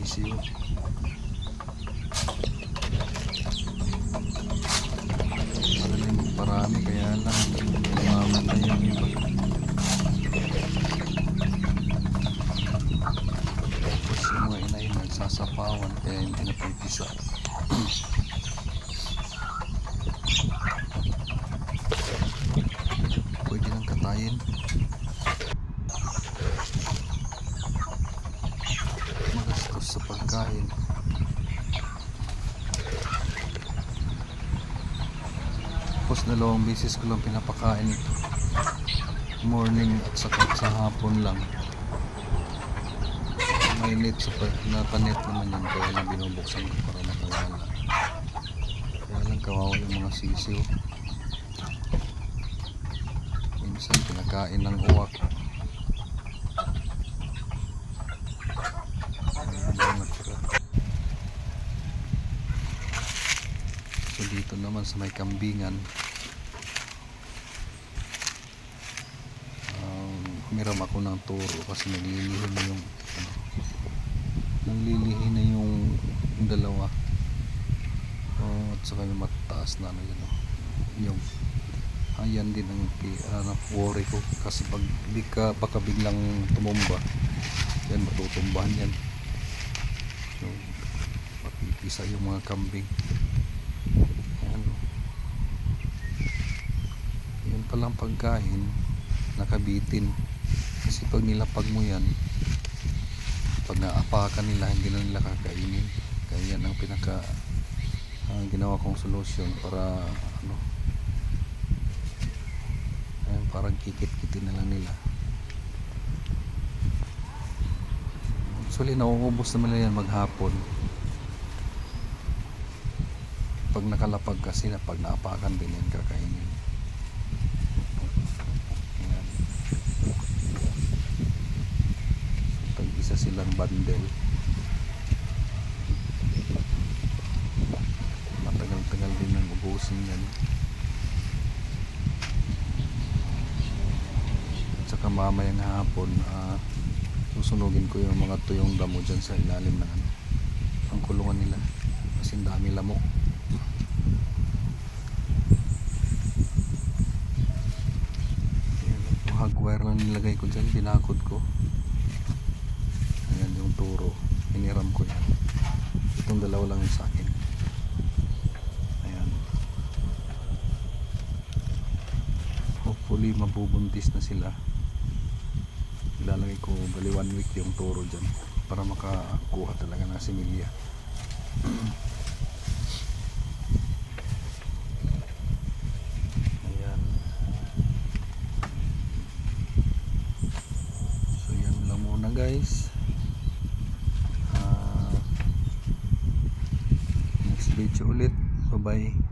sisiyo. Magaling magparami kaya lang namamatay yung iba. Tapos yung mga inay nagsasapawan kaya hindi napipisa. Pwede lang katayin. Magastos sa pagkain. Tapos 2 beses ko lang pinapakain ito. Morning at saka sa hapon lang. May net napanet naman yan kaya lang binubuksan ko para makawala. Kaya lang kawawa yung mga sisiw. Minsan pinakain ng uwak. So dito naman sa may kambingan, humiram ako ng turo kasi naglilihi na yung dalawa. At saka yung mataas na yung ayan din ang worry ko kasi pag baka biglang tumumba yan, matutumbahan yan. So mapipisa yung mga kambing. Yan palang pagkain nakabitin kasi pag nilapag mo yan, pag naapakan nila hindi na nila kakainin. Kaya yan ang ginawa kong solusyon para parang kikit-kitin na lang nila. Actually nauubos naman nila yan maghapon pag nakalapag kasi na pag naapakan din yan kakainin. Ayan. So, tag-isa silang bundle. Matagal-tagal din ang ubusin yan. Saka mamayang hapon susunugin ko yung mga tuyong damo dyan sa ilalim ng ang kulungan nila kasi dami lamok. Yung hagwire lang nilagay ko dyan, binakod ko. Ayan yung turo, hiniram ko yan. Itong dalawa lang yung sa akin. Ayan, hopefully mabubuntis na sila. Ilalagay ko bali 1 week yung turo dyan para makakuha talaga ng similya. Ayan. So yan lang muna guys. Next video ulit. Bye bye.